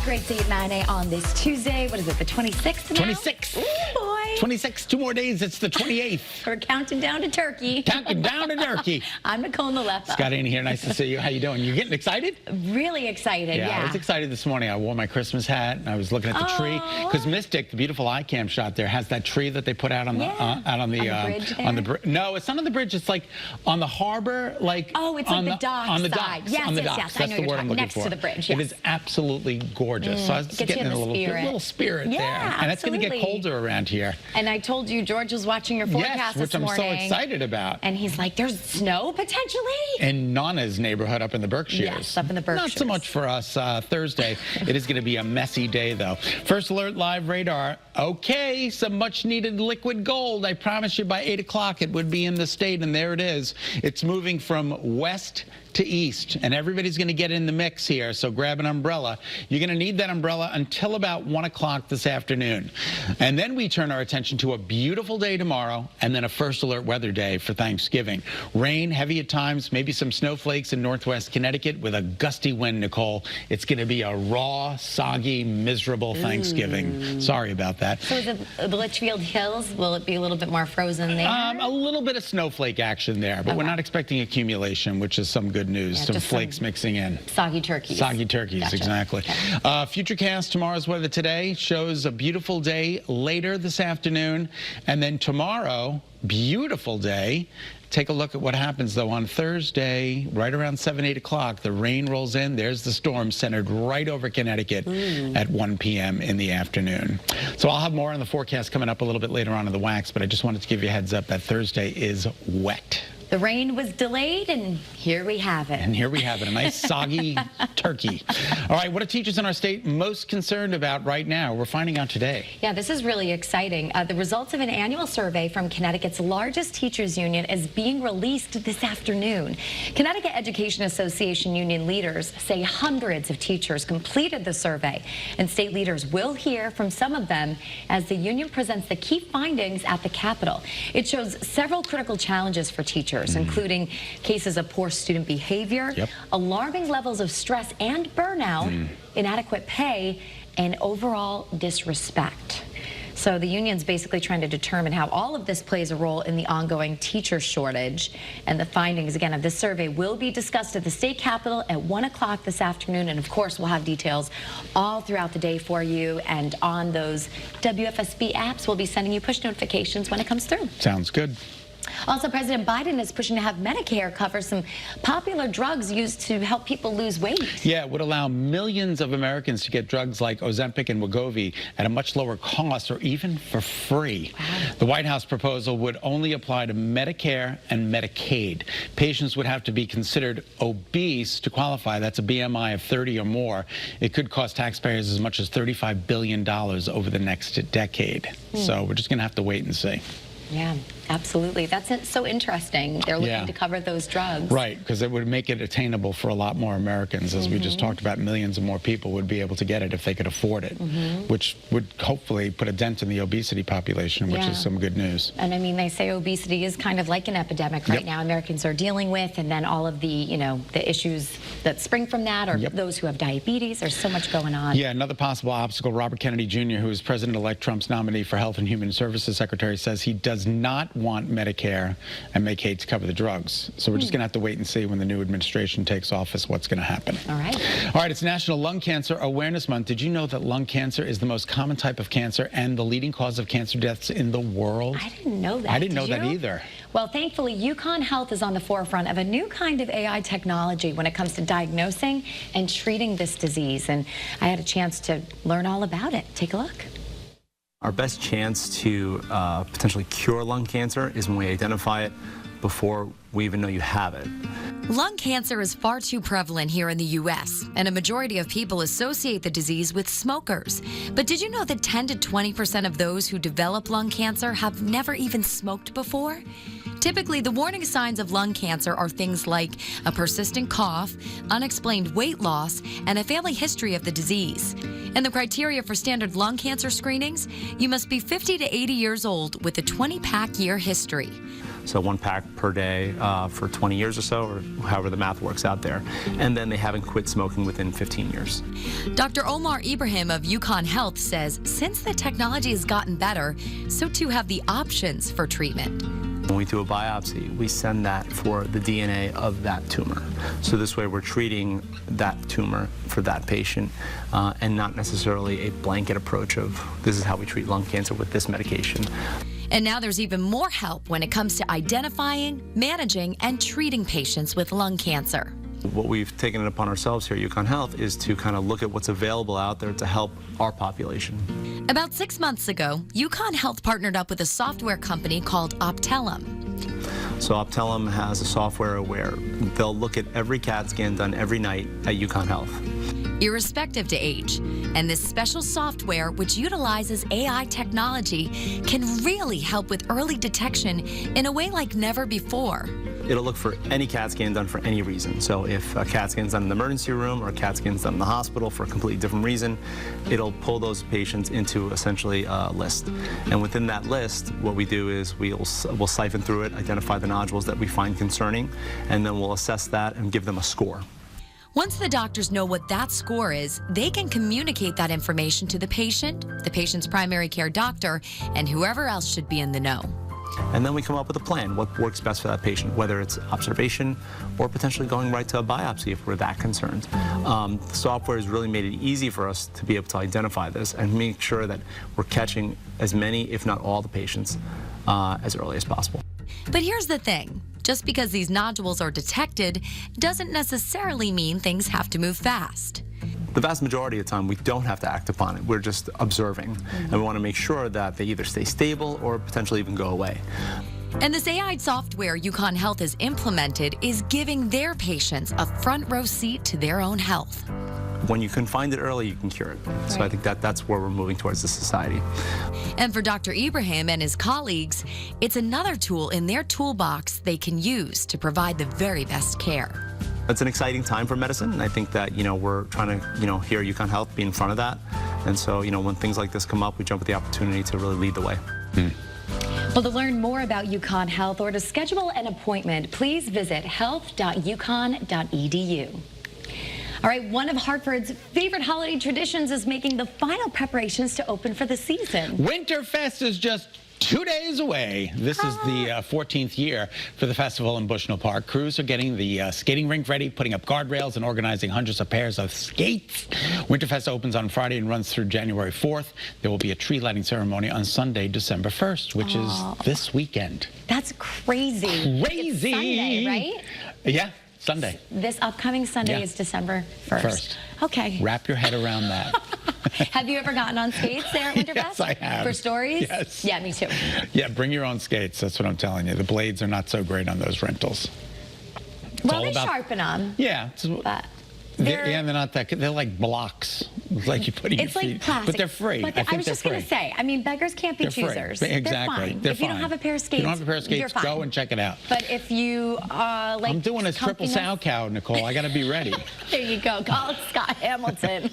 great day at 9A on this Tuesday. What is it, the 26th now? 26. Ooh, boy. 26. 2 more days. It's the 28th. We're counting down to turkey. Counting down to turkey. I'm Nicole and Scott in here. Nice to see you. How you doing? You getting excited? Really excited, yeah. I was excited this morning. I wore my Christmas hat and I was looking at the tree because Mystic, the beautiful iCam shot there, has that tree that they put out on the bridge there? No, it's not on the bridge. It's like on the harbor, like it's like the dock on the side. docks. Yes, on the yes, docks. yes. I That's know the you're word I'm looking next for. to the bridge. It Yes. is absolutely gorgeous. So I was Gets getting you a in the little spirit there. And it's going to get colder around here. And I told you George was watching your forecast which this morning. I'm so excited about. And he's like, there's snow potentially? In Nana's neighborhood up in the Berkshires. Yes, up in the Berkshires. Not so much for us Thursday. It is going to be a messy day, though. First Alert Live radar. Okay, some much-needed liquid gold. I promise you by 8 o'clock it would be in the state, and there it is. It's moving from west to east, and everybody's going to get in the mix here, so grab an umbrella. You're going to need that umbrella until about 1 o'clock this afternoon. And then we turn our attention to a beautiful day tomorrow, and then a First Alert weather day for Thanksgiving. Rain, heavy at times, maybe some snowflakes in northwest Connecticut with a gusty wind, Nicole. It's going to be a raw, soggy, miserable Thanksgiving. Sorry about that. So is it the Litchfield Hills? Will it be a little bit more frozen there? A little bit of snowflake action there, but we're not expecting accumulation, which is some good news. Some flakes mixing in. Soggy turkeys. Soggy turkeys, gotcha. Exactly. Okay. Futurecast tomorrow's weather today shows a beautiful day later this afternoon, and then tomorrow, beautiful day. Take a look at what happens, though, on Thursday, right around 7, 8 o'clock. The rain rolls in. There's the storm centered right over Connecticut at 1 p.m. in the afternoon. So I'll have more on the forecast coming up a little bit later on in the wax, but I just wanted to give you a heads up that Thursday is wet. The rain was delayed, and here we have it. And here we have it, a nice soggy turkey. All right, what are teachers in our state most concerned about right now? We're finding out today. Yeah, this is really exciting. The results of an annual survey from Connecticut's largest teachers union is being released this afternoon. Connecticut Education Association union leaders say hundreds of teachers completed the survey, and state leaders will hear from some of them as the union presents the key findings at the Capitol. It shows several critical challenges for teachers, including cases of poor student behavior, alarming levels of stress and burnout, inadequate pay, and overall disrespect. So the union's basically trying to determine how all of this plays a role in the ongoing teacher shortage. And the findings, again, of this survey will be discussed at the state capitol at 1 o'clock this afternoon. And, of course, we'll have details all throughout the day for you. And on those WFSB apps, we'll be sending you push notifications when it comes through. Sounds good. Also, President Biden is pushing to have Medicare cover some popular drugs used to help people lose weight. Yeah, it would allow millions of Americans to get drugs like Ozempic and Wegovy at a much lower cost or even for free. Wow. The White House proposal would only apply to Medicare and Medicaid. Patients would have to be considered obese to qualify. That's a BMI of 30 or more. It could cost taxpayers as much as $35 billion over the next decade. So we're just going to have to wait and see. Yeah, absolutely. That's so interesting. They're looking to cover those drugs. Right, because it would make it attainable for a lot more Americans. As we just talked about, millions of more people would be able to get it if they could afford it, which would hopefully put a dent in the obesity population, which is some good news. And I mean, they say obesity is kind of like an epidemic right now Americans are dealing with, and then all of the, you know, the issues that spring from that, or those who have diabetes. There's so much going on. Yeah, another possible obstacle. Robert Kennedy Jr., who is President-elect Trump's nominee for Health and Human Services Secretary, says he does not want Medicare and Medicaid to cover the drugs. So we're just going to have to wait and see when the new administration takes office what's going to happen. All right. All right, it's National Lung Cancer Awareness Month. Did you know that lung cancer is the most common type of cancer and the leading cause of cancer deaths in the world? I didn't know that. I didn't know that either. Well, thankfully, UConn Health is on the forefront of a new kind of AI technology when it comes to diagnosing and treating this disease. And I had a chance to learn all about it. Take a look. Our best chance to potentially cure lung cancer is when we identify it before we even know you have it. Lung cancer is far too prevalent here in the U.S., and a majority of people associate the disease with smokers. But did you know that 10 to 20% of those who develop lung cancer have never even smoked before? Typically, the warning signs of lung cancer are things like a persistent cough, unexplained weight loss, and a family history of the disease. And the criteria for standard lung cancer screenings, you must be 50 to 80 years old with a 20-pack year history. so 1 pack per day for 20 years or so, or however the math works out there. And then they haven't quit smoking within 15 years. Dr. Omar Ibrahim of UConn Health says since the technology has gotten better, so too have the options for treatment. When we do a biopsy, we send that for the DNA of that tumor. So this way we're treating that tumor for that patient and not necessarily a blanket approach of this is how we treat lung cancer with this medication. And now there's even more help when it comes to identifying, managing, and treating patients with lung cancer. What we've taken it upon ourselves here at UConn Health is to kind of look at what's available out there to help our population. About 6 months ago, UConn Health partnered up with a software company called Optellum. So Optellum has a software where they'll look at every CAT scan done every night at UConn Health, irrespective to age. And this special software, which utilizes AI technology, can really help with early detection in a way like never before. It'll look for any CAT scan done for any reason. So if a CAT scan's done in the emergency room or a CAT scan's done in the hospital for a completely different reason, it'll pull those patients into essentially a list. And within that list, what we do is we'll siphon through it, identify the nodules that we find concerning, and then we'll assess that and give them a score. Once the doctors know what that score is, they can communicate that information to the patient's primary care doctor, and whoever else should be in the know. And then we come up with a plan, what works best for that patient, whether it's observation or potentially going right to a biopsy if we're that concerned. The software has really made it easy for us to be able to identify this and make sure that we're catching as many, if not all, the patients as early as possible. But here's the thing. Just because these nodules are detected doesn't necessarily mean things have to move fast. The vast majority of the time, we don't have to act upon it. We're just observing, and we want to make sure that they either stay stable or potentially even go away. And this AI software UConn Health has implemented is giving their patients a front row seat to their own health. When you can find it early, you can cure it. Right. So I think that's where we're moving towards as a society. And for Dr. Ibrahim and his colleagues, it's another tool in their toolbox they can use to provide the very best care. It's an exciting time for medicine, and I think that, we're trying to, here at UConn Health, be in front of that. And so, when things like this come up, we jump at the opportunity to really lead the way. Well, to learn more about UConn Health or to schedule an appointment, please visit health.uconn.edu. All right, one of Hartford's favorite holiday traditions is making the final preparations to open for the season. Winterfest is just 2 days away. This is the 14th year for the festival in Bushnell Park. Crews are getting the skating rink ready, putting up guardrails, and organizing hundreds of pairs of skates. Winterfest opens on Friday and runs through January 4th. There will be a tree lighting ceremony on Sunday, December 1st, which is this weekend. That's crazy. Crazy! It's Sunday, right? Yeah. Sunday. This upcoming Sunday is December 1st. Okay. Wrap your head around that. Have you ever gotten on skates there at Winterfest? Yes, I have. For stories? Yes. Yeah, me too. Yeah, bring your own skates. That's what I'm telling you. The blades are not so great on those rentals. Well, they sharpen them. Yeah. But they're not that good. They're like blocks. It's like you put in your feet. It's like plastic. But they're free. But I was just going to say, beggars can't be choosers. Exactly. They're fine. If you don't have a pair of skates, you don't have a pair of skates, go and check it out. But if you I'm doing a triple sow cow, Nicole. I got to be ready. There you go. Call Scott Hamilton.